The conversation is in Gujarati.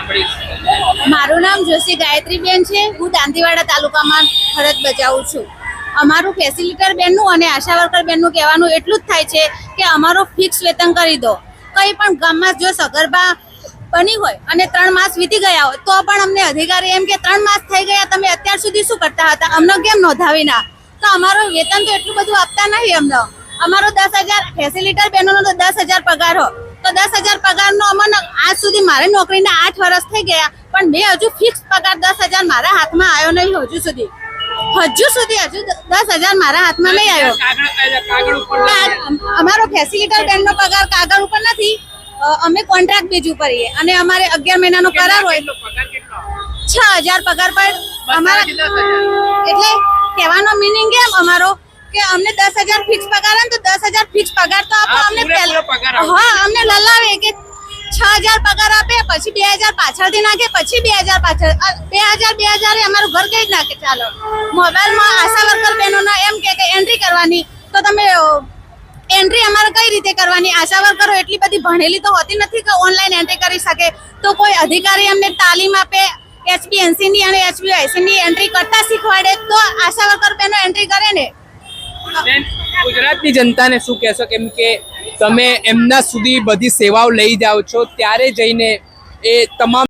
સાંભળી? મારું નામ જોશી ગાયત્રીબેન છે. હું દાંતીવાડા તાલુકામાં ફરજ બજાવું છું. અમારું ફેસિલિટર બેનનું અને આશા વર્કર બેનનું કહેવાનું એટલું જ થાય છે કે અમારું ફિક્સ વેતન કરી દો. કંઈ પણ ગામમાં જો સગર્ભા બની હોય અને 3 માસ વીતી ગયા હોય તો પણ અમને અધિકારી એમ કે 3 માસ થઈ ગયા, તમે અત્યાર સુધી શું કરતા હતા, અમને કેમ નોંધાવી ના? તો અમારું વેતન તો એટલું બધું આપતા નહીં અમને. અમારો 10,000 ફેસિલિટર બેનોનો તો 10,000 પગાર હો, તો 10,000 પગારનો અમને આજ સુધી મારે નોકરીના 8 વર્ષ થઈ ગયા પણ મેં હજુ ફિક્સ પગાર 10,000 મારા હાથમાં આવ્યો નહીં હજુ સુધી. હજુ 10,000 મારા હાથમાં નહીં આવ્યો. કાગળ ઉપર અમારો ફેસિલિટર બેનનો પગાર કાગળ ઉપર નથી, અમે કોન્ટ્રાક્ટ બેઝ ઉપર અને અમારે 11 મહિનાનો કરાર હોય. પગાર કેટલો? 6,000 પગાર પર અમારા, એટલે કહેવાનો મિનિંગ એમ અમારો કે અમને 10,000 ફિક્સ પગાર આવે તો 10,000 ફિક્સ પગાર તો આપો અમને પહેલા. હા, અમને લલાવે કે 6,000 પગાર આપે, પછી 2,000 પાછળથી નાખે, પછી 2,000 પાછળ, 2,000 એ અમારું ઘર કઈ જ નાખે. ચાલો મોબાઈલમાં આશા વર્કર બહેનોના એમ કે એન્ટ્રી કરવાની, તો તમે એન્ટ્રી અમારે કઈ રીતે કરવાની? આશા વર્કરો એટલી બધી ભણેલી તો હોતી નથી કે ઓનલાઈન એન્ટ્રી કરી શકે. તો કોઈ અધિકારી અમને તાલીમ આપે, HBNC ની અને HBIC ની એન્ટ્રી કરતા શીખવાડે તો આશા વર્કર બહેનો એન્ટ્રી કરે ને. ગુજરાતની જનતાને શું કહેશો? કેમ કે તમે એમના સુધી બધી સેવાઓ લઈ જાઓ છો, ત્યારે જઈને એ તમામ